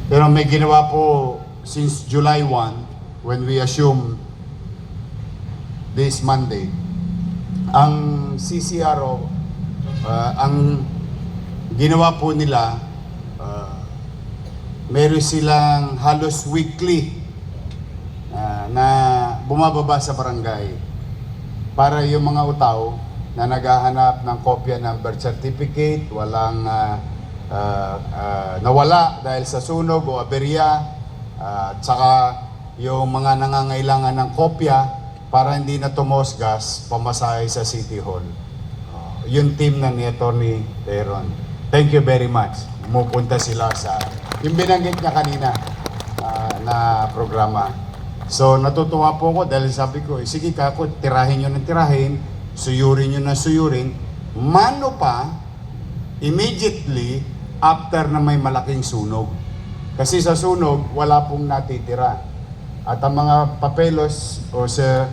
Pero may ginawa po since July 1, when we assume this Monday, ang CCRO, ang ginawa po nila, meron silang halos weekly na bumababa sa barangay para yung mga utaw na naghahanap ng kopya ng birth certificate, walang nawala dahil sa sunog o aberya, at saka yung mga nangangailangan ng kopya para hindi na tumosgas pamasahe sa City Hall. Yung team na ni Atty. Teron. Thank you very much. Pumupunta sila sa yung binanggit niya kanina na programa. So natutuwa po ako dahil sabi ko, sige kako, tirahin nyo ng tirahin, suyurin nyo ng suyurin, mano pa, immediately after na may malaking sunog. Kasi sa sunog, wala pong natitira. At ang mga papelos o sa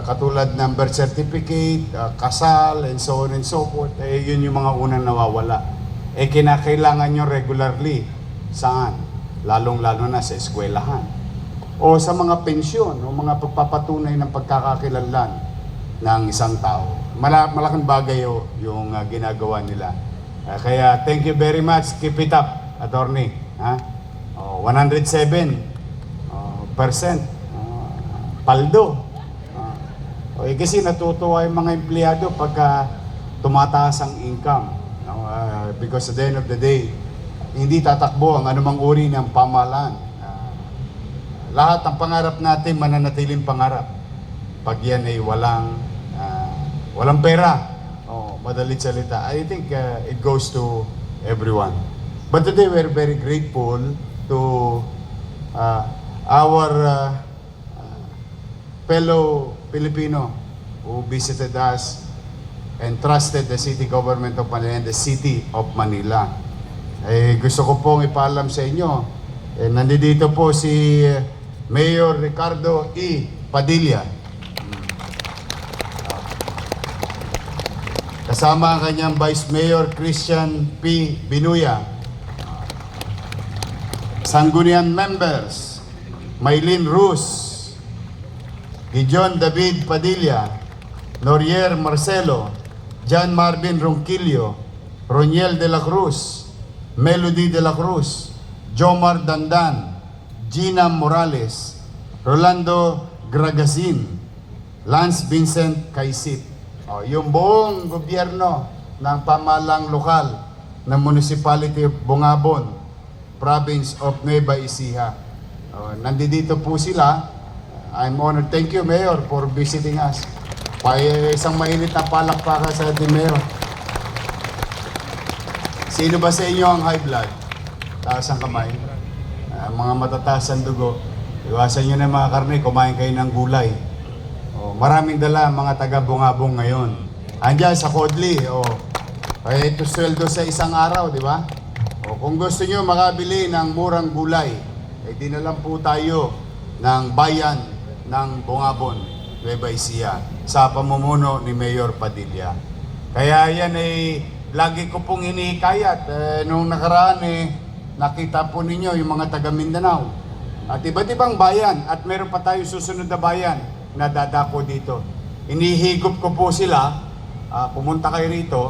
katulad ng birth certificate, kasal, and so on and so forth, yun yung mga unang nawawala. Kinakailangan nyo regularly. Saan? Lalong-lalo na sa eskwelahan. O sa mga pensyon, o mga pagpapatunay ng pagkakakilanlan ng isang tao. Malaking bagay yung ginagawa nila. Kaya thank you very much. Keep it up, attorney. 107%. Paldo. Kasi natutuwa yung mga empleyado pagka tumataas ang income. Because at the end of the day, hindi tatakbo ang anumang uri ng pamahalaan. Lahat ng pangarap natin, mananatiling pangarap. Pag yan ay walang pera, madalit salita, I think it goes to everyone. But today we're very grateful to our fellow Filipino who visited us and trusted the city government of Manila and the city of Manila. Gusto ko pong ipaalam sa inyo, nandito po si Mayor Ricardo E. Padilla. Kasama ang kanyang Vice Mayor Christian P. Binuya. Sangguniang members, Maylin Ruz, Gideon David Padilla, Norier Marcelo, John Marvin Ronquillo, Roniel de la Cruz, Melody de la Cruz, Jomar Dandan, Gina Morales, Rolando Gragazin, Lance Vincent Kaisit. Yung buong gobyerno ng pamahalang lokal ng Municipality of Bungabon, Province of Nueva Ecija. Nandito po sila. I'm honored. Thank you, Mayor, for visiting us. Isang mainit na palakpakan sa ating Mayor. Sino ba sa inyo ang high blood? Taas ang kamay. Mga matataas ang dugo. Iwasan nyo na mga karne, kumain kayo ng gulay. Maraming dala mga taga-Bungabong ngayon. Andiyan sa Kodli. Ito sweldo sa isang araw, di ba? Kung gusto nyo makabili ng murang gulay, di na lang po tayo ng bayan ng Bungabon, Nueva Ecija, sa pamumuno ni Mayor Padilla. Kaya yan lagi ko pong hinihikayat. Nung nakaraan nakita po ninyo yung mga taga Mindanao at iba't ibang bayan, at meron pa tayo susunod na bayan na dadako dito. Inihigop ko po sila, pumunta kayo rito.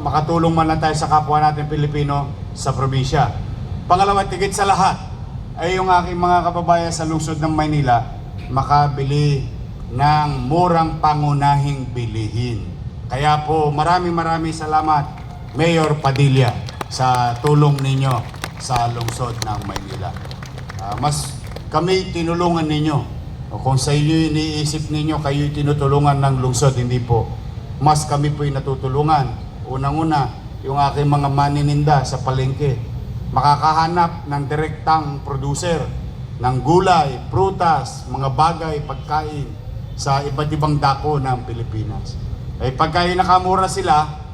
Makatulong man lang tayo sa kapwa natin Pilipino sa probinsya. Pangalawa, tigit sa lahat, ay yung aking mga kababayan sa lungsod ng Maynila makabili ng murang pangunahing bilihin. Kaya po maraming salamat, Mayor Padilla, sa tulong ninyo sa lungsod ng Maynila. Mas kami tinulungan ninyo. Kung sa inyo iniisip ninyo kayo tinutulungan ng lungsod, hindi po. Mas kami po'y natutulungan. Unang-una, yung aking mga manininda sa palengke, makakahanap ng direktang producer ng gulay, prutas, mga bagay, pagkain sa iba't ibang dako ng Pilipinas. Pagka nakamura sila,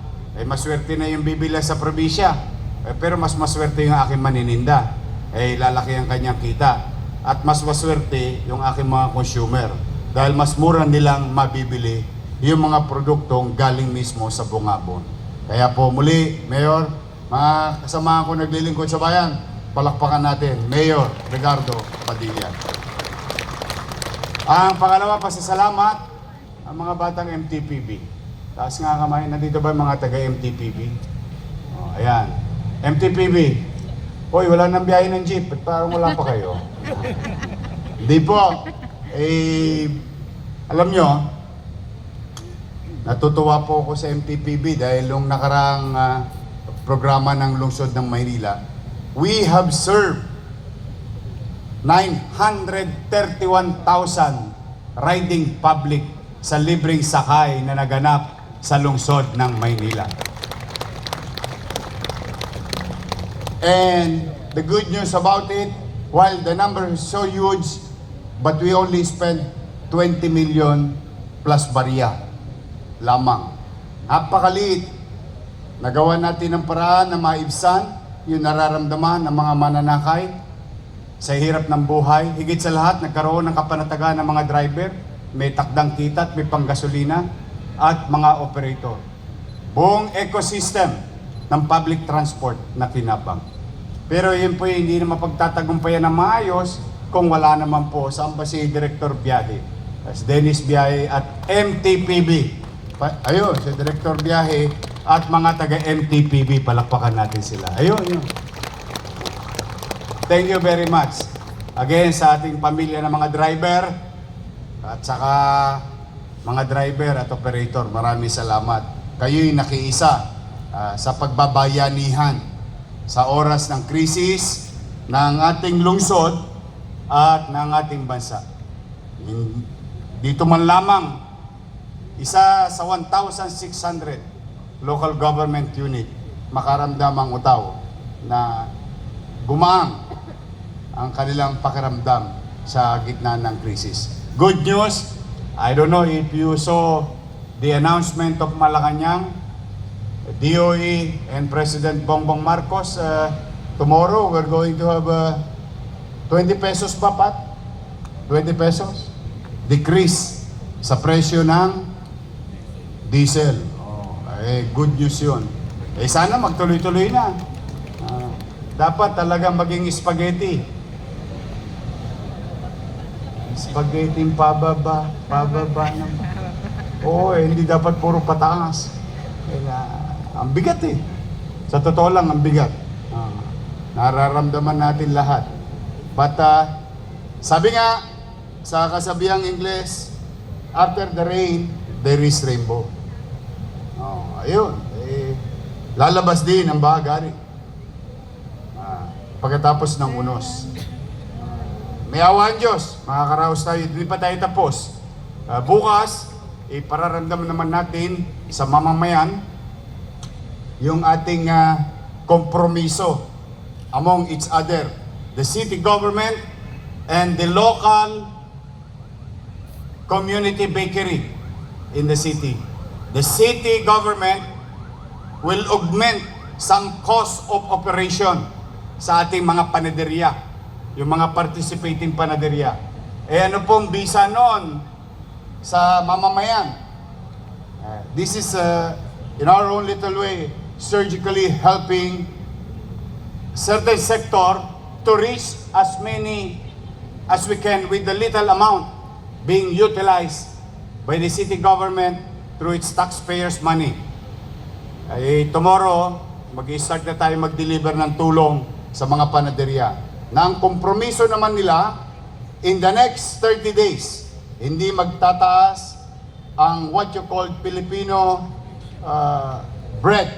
maswerte na yung bibila sa probinsya. Pero mas maswerte yung aking manininda. Lalaki ang kanyang kita. At mas maswerte yung aking mga consumer. Dahil mas mura nilang mabibili yung mga produktong galing mismo sa Bungabon. Kaya po muli, Mayor, Mga kasama ko naglilingkod sa bayan, palakpakan natin, Mayor Ricardo Padilla. Ang pangalawa, pasasalamat ang mga batang MTPB. Taas nga kamay, nandito ba yung mga taga-MTPB? Oh, ayan. MTPB, hoy, wala nang biyahe ng jeep, ba't parang wala pa kayo? Hindi po. Alam nyo, natutuwa po ako sa MTPB dahil nung nakarang programa ng lungsod ng Maynila, we have served 931,000 riding public sa libreng sakay na naganap sa lungsod ng Maynila. And the good news about it, while the number is so huge, but we only spent 20 million plus barya lamang. Napakaliit. Nagawa natin ng paraan na maibsan yung nararamdaman ng mga mananakay sa hirap ng buhay. Higit sa lahat, nagkaroon ng kapanatagan ng mga driver, may takdang kita at may panggasolina at mga operator. Buong ecosystem ng public transport na kinabang. Pero yun po hindi na mapagtatagumpayan ng maayos kung wala naman po saan ba si Director Biyahe, si Dennis Biyahe at MTPB. Ayun, si Director Biyahe at mga taga-MTPB, palakpakan natin sila. Ayun, yun. Thank you very much. Again, sa ating pamilya ng mga driver at saka mga driver at operator, maraming salamat. Kayo'y nakiisa sa pagbabayanihan sa oras ng krisis ng ating lungsod at ng ating bansa. Dito man lamang, isa sa 1,600 local government unit makaramdam ang utaw na gumaang ang kanilang pakiramdam sa gitna ng krisis. Good news, I don't know if you saw the announcement of Malacanang, DOE and President Bongbong Marcos. Tomorrow we're going to have 20 pesos pa, Pat? 20 pesos? Decrease sa presyo ng diesel. Good news yun. Sana magtuloy-tuloy na. Dapat talagang maging spaghetti. Spaghetti pababa naman. Oo, hindi dapat puro pataas. Ang bigat eh. Sa totoo lang, ang bigat. Nararamdaman natin lahat. But, sabi nga, sa kasabihang Ingles, after the rain, there is rainbow. Ayun, lalabas din ang bahagari pagkatapos ng unos. May awa ang Diyos, makakaraos tayo, hindi pa tayo tapos. Bukas, ipararamdaman naman natin sa mamamayan yung ating kompromiso among each other, the city government and the local community bakery in the city. The city government will augment some cost of operation sa ating mga panaderya, yung mga participating panaderya. Ano pong bisa noon sa mamamayan? This is, in our own little way, surgically helping certain sector to reach as many as we can with the little amount being utilized by the city government through its taxpayers' money. Tomorrow, mag-i-start na tayo mag-deliver ng tulong sa mga panaderya. Na ang kompromiso naman nila, in the next 30 days, hindi magtataas ang what you call Filipino bread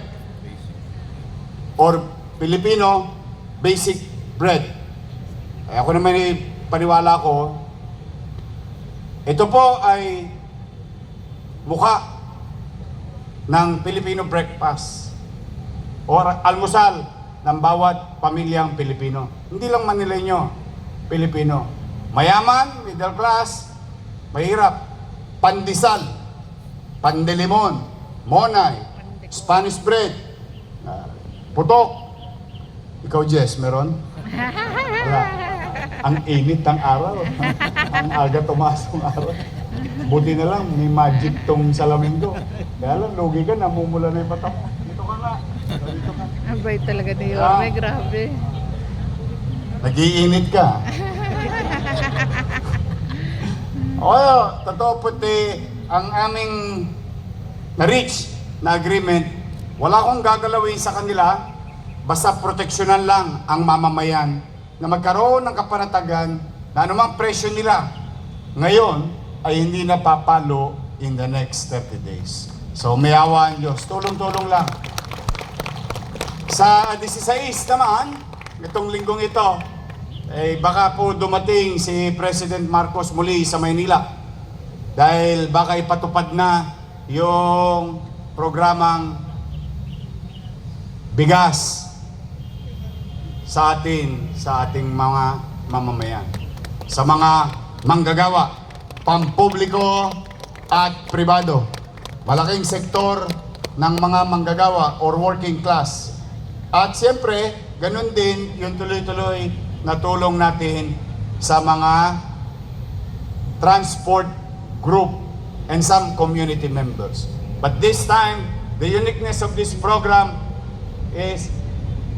or Filipino basic bread. Ako naman paniwala ko, ito po ay mukha ng Filipino breakfast o almusal ng bawat pamilyang Pilipino. Hindi lang Manileño, Pilipino. Mayaman, middle class, mahirap, pandesal, pandelimon, monay, Spanish bread, putok. Ikaw, Jess, meron? Wala. Ang init ng araw. Ang aga tumasok ng araw. Buti na lang, may magic tong salamin ko. Kaya lang, lugi ka, namumula na yung mata mo. Dito ka nga. Abay talaga ni Yorme, grabe. Nag-iinit ka. Totoo puti, ang aming na-reach na agreement, wala akong gagalawin sa kanila, basta proteksyonan lang ang mamamayan na magkaroon ng kapanatagan na anumang presyo nila ngayon ay hindi na papalo in the next 30 days. So may awa ang Diyos, tulong-tulong lang. Sa 16 naman, itong linggong ito, baka po dumating si President Marcos muli sa Maynila dahil baka ipatupad na yung programang bigas sa ating mga mamamayan, sa mga manggagawa, pampubliko at pribado. Malaking sektor ng mga manggagawa or working class. At siyempre, ganun din yung tuloy-tuloy na tulong natin sa mga transport group and some community members. But this time, the uniqueness of this program is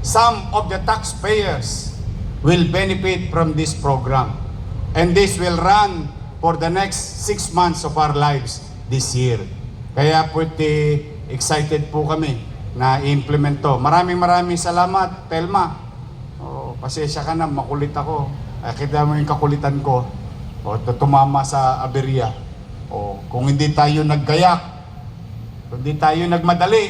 some of the taxpayers will benefit from this program. And this will run for the next 6 months of our lives this year. Kaya pretty excited po kami na i-implement to. Maraming salamat, Telma. Pasensya ka na, makulit ako. Kita mo yung kakulitan ko. Tumama sa aberya. Kung hindi tayo naggayak, kung hindi tayo nagmadali,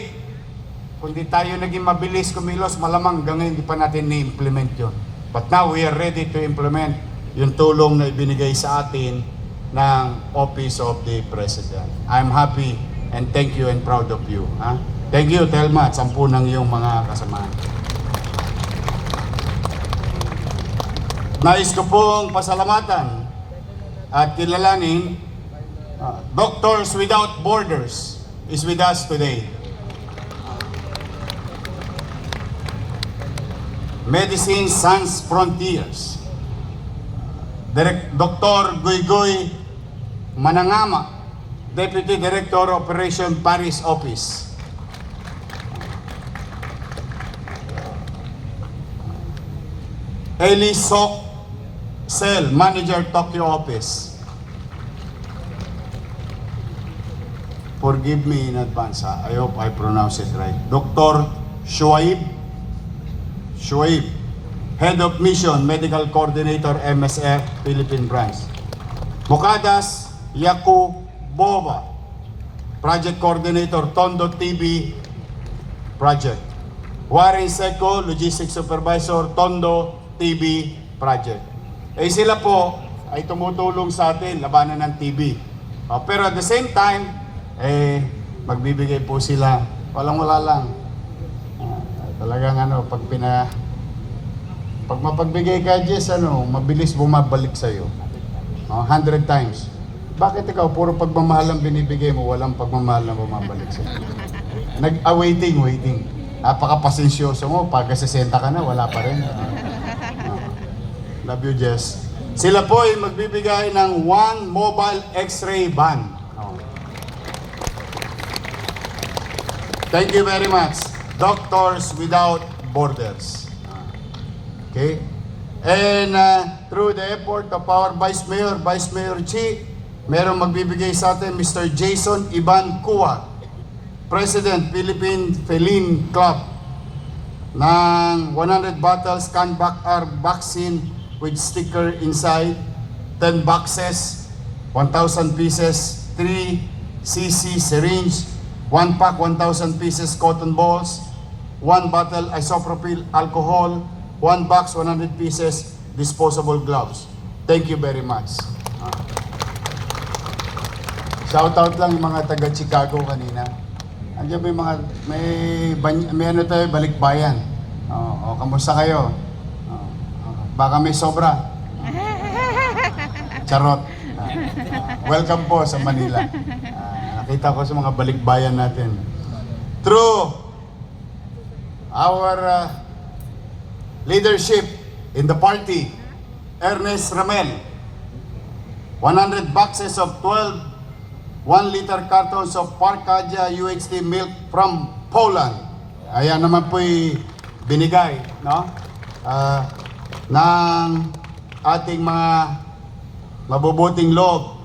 kung hindi tayo naging mabilis kumilos, malamang hanggang hindi pa natin ni-implement yun. But now we are ready to implement yung tulong na ibinigay sa atin ng Office of the President. I'm happy and thank you and proud of you. Thank you, Telma, at 10 ng iyong mga kasamahan. Nais ko pong pasalamatan at kilalanin Doctors Without Borders is with us today. Medicine Sans Frontiers. Dr. Goygoy Manangama, Deputy Director Operation Paris Office. Eli Sok Sel, Manager Tokyo Office. Forgive me in advance, I hope I pronounce it right. Dr. Shuaib, Head of Mission, Medical Coordinator, MSF, Philippine Branch. Mukadas Yakubova, Project Coordinator, Tondo TB Project. Warren Seco, Logistics Supervisor, Tondo TB Project. Sila po ay tumutulong sa atin labanan ng TB. Pero at the same time, magbibigay po sila, walang-wala lang. Talagang pag mapagbigay ka, Jess, mabilis bumabalik sa'yo. 100 times. Bakit ikaw, puro pagmamahal ang binibigay mo, walang pagmamahal na bumabalik sa'yo? Waiting. Napaka-pasensyoso mo, pag 60 ka na, wala pa rin. Love you, Jess. Sila po ay magbibigay ng 1 mobile x-ray van. Thank you very much. Doctors Without Borders. Okay? And through the effort of our Vice Mayor Chi, merong magbibigay sa atin Mr. Jason Iban Kua, President Philippine Feline Club, ng 100 bottles Canvac-R vaccine with sticker inside, 10 boxes, 1,000 pieces, 3 cc syringe, 1 pack 1,000 pieces cotton balls, 1 bottle isopropyl alcohol, 1 box 100 pieces disposable gloves. Thank you very much. Shout out lang yung mga taga Chicago kanina. Andiyan may mga may ano tayo, balikbayan. Kamusta kayo? Baka may sobra. Charot. Welcome po sa Manila. Nakita ko sa mga balikbayan natin. Through our leadership in the party, Ernest Ramel, 100 boxes of 12 1-liter cartons of Parkaja UHT milk from Poland. ayan naman po'y binigay, no? Ng ating mga mabubuting loob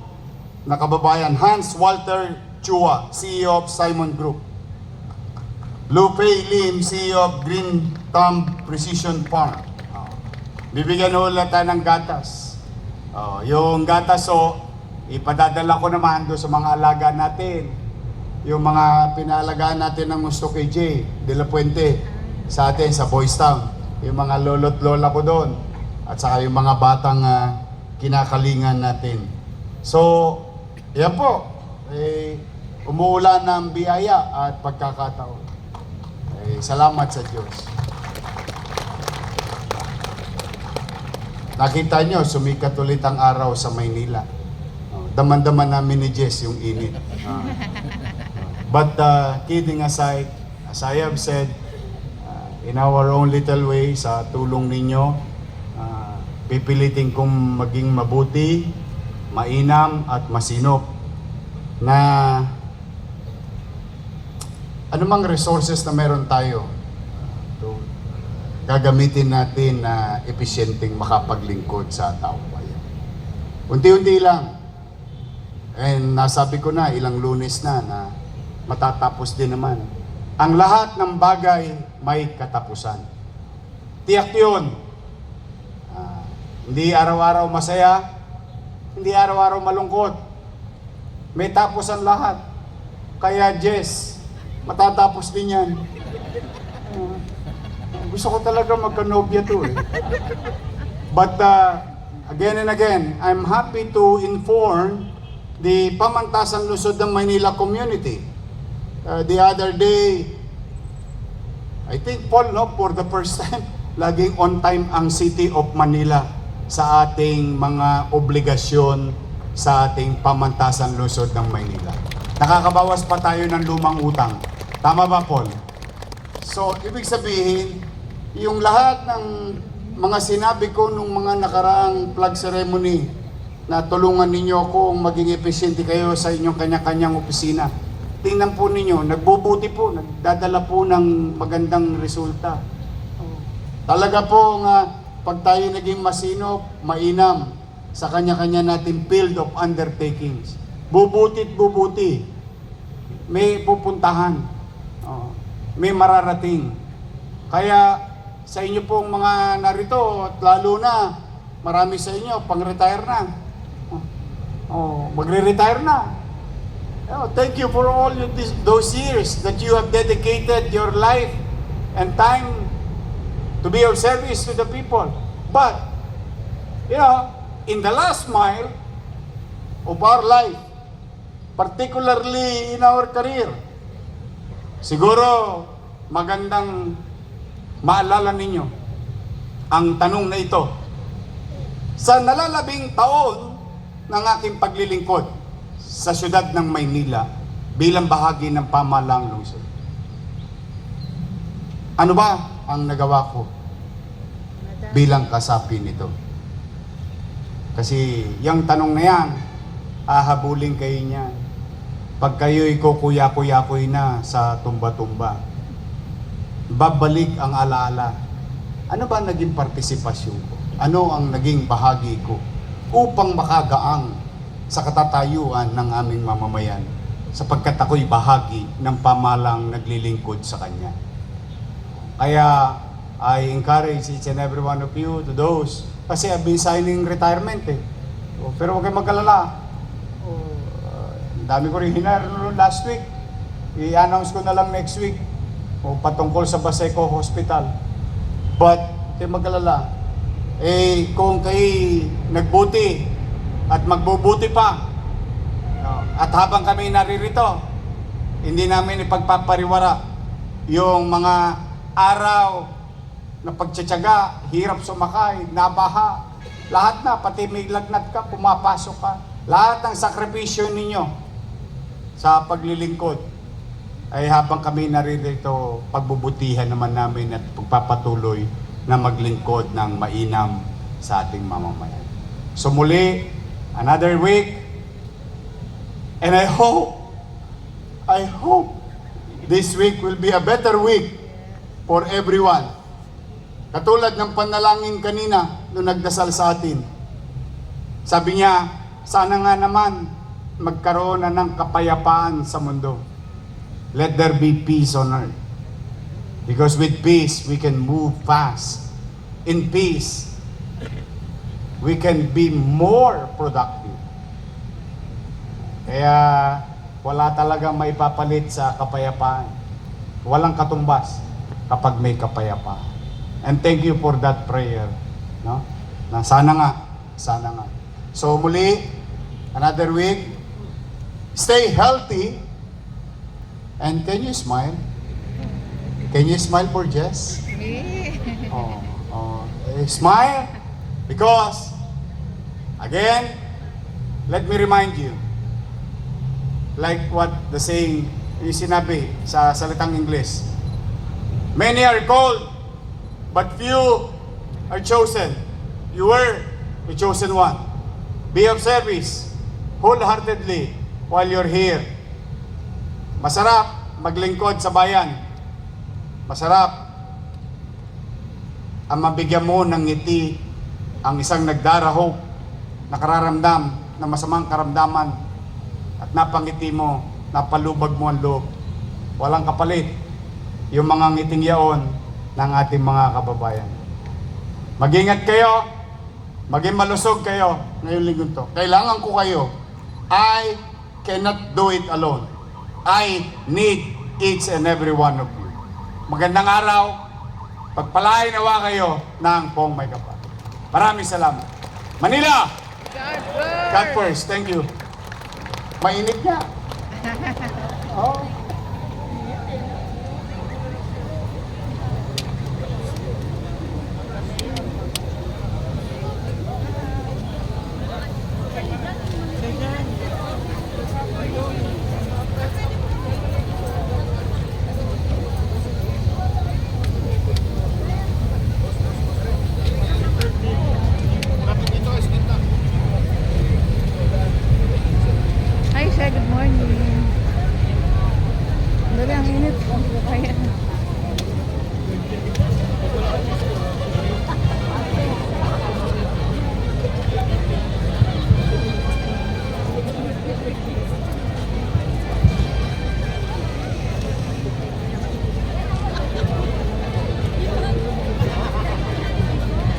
na kababayan, Hans Walter Chua, CEO of Simon Group. Lupe Lim, CEO of Green Thumb Precision Farm. Bibigyan ulit tayo ng gatas. Yung gatas ipadadala ko naman doon sa mga alaga natin. Yung mga pinalagaan natin ng gusto kay Jay De La Puente sa atin sa Boys Town. Yung mga lolo't lola ko doon. At saka yung mga batang kinakalingan natin. So, yan po. Umuulan ng biyaya at pagkakataon. Salamat sa Diyos. Nakita nyo, sumikat ulit ang araw sa Maynila. Daman-daman namin ni Jess yung init. But kidding aside, as I have said, in our own little way, sa tulong ninyo, pipilitin kong maging mabuti, mainam at masinop na anumang resources na meron tayo, gagamitin natin na epesyenteng makapaglingkod sa taong bayan. Unti-unti lang. And nasabi ko na, ilang Lunes na matatapos din naman. Ang lahat ng bagay may katapusan. Tiyak yun. Hindi araw-araw masaya, hindi araw-araw malungkot. May tapos ang lahat. Kaya Jess, matatapos din yan. Gusto ko talaga magka-nobya to eh. But again and again, I'm happy to inform the Pamantasan Luzon ng Maynila community. The other day, I think Paul, for the first time, laging on time ang City of Manila sa ating mga obligasyon sa ating Pamantasan Luzon ng Maynila. Nakakabawas pa tayo ng lumang utang. Tama ba, Paul? So, ibig sabihin, yung lahat ng mga sinabi ko nung mga nakaraang flag ceremony na tulungan ninyo akong maging epesyente kayo sa inyong kanya-kanyang opisina. Tingnan po ninyo, nagbubuti po, nagdadala po ng magandang resulta. Talaga po nga, pag tayo naging masinop, mainam sa kanya-kanya nating field of undertakings. Bubuti't bubuti. May pupuntahan. May mararating. Kaya, sa inyo pong mga narito, at lalo na, marami sa inyo, pang-retire na. Magre-retire na. Thank you for all those years that you have dedicated your life and time to be of service to the people. But, in the last mile of our life, particularly in our career, siguro magandang maalala ninyo ang tanong na ito. Sa nalalabing taon ng aking paglilingkod sa siyudad ng Maynila bilang bahagi ng pamahalang lungsod, ano ba ang nagawa ko bilang kasapi nito? Kasi yung tanong na yan, hahabulin kayo niyan. Pag kayo'y kukuya-kuya-kuy na sa tumba-tumba, babalik ang alaala. Ano ba naging partisipasyon ko? Ano ang naging bahagi ko upang makagaang sa katatayuan ng aming mamamayan sapagkat ako'y bahagi ng pamahalang naglilingkod sa Kanya. Kaya I encourage each and every one of you to those, kasi I've been signing retirement eh. Pero huwag kayong mag-alala. Dami ko rin hinire last week. I-announce ko na lang next week. Patungkol sa Baseco Hospital. But, kayo mag-alala, kung kayo nagbuti at magbubuti pa, at habang kami naririto, hindi namin ipagpapariwara yung mga araw na pagtsatsaga, hirap sumakay, nabaha, lahat na, pati may lagnat ka, pumapasok ka, lahat ng sakripisyo ninyo sa paglilingkod, ay habang kami naririto, pagbubutihan naman namin at pagpapatuloy na maglingkod ng mainam sa ating mamamayan. So muli, another week, and I hope this week will be a better week for everyone. Katulad ng panalangin kanina nung nagdasal sa atin. Sabi niya, sana nga naman magkaroon na ng kapayapaan sa mundo. Let there be peace on earth. Because with peace, we can move fast. In peace, we can be more productive. Kaya wala talagang maipapalit sa kapayapaan. Walang katumbas kapag may kapayapaan. And thank you for that prayer. No? Na sana nga. So muli, another week. Stay healthy. And can you smile? Can you smile for Jess? Eh. Smile. Because, again, let me remind you, like what the saying, yung sinabi sa salitang English, many are called, but few are chosen. You were the chosen one. Be of service, wholeheartedly, while you're here. Masarap maglingkod sa bayan. Masarap ang mabigyan mo ng ngiti ang isang nagdarahok, nakararamdam ng masamang karamdaman at napangiti mo, napalubag mo ang loob. Walang kapalit yung mga ngiting yaon ng ating mga kababayan. Mag-ingat kayo, maging malusog kayo ngayong linggo to. Kailangan ko kayo. I cannot do it alone. I need each and every one of you. Magandang araw. Pagpalain nawa kayo ng Pong May Kapal. Maraming salamat. Manila! God first. Thank you. Mainit niya. Oh. Hi, sir. Good morning.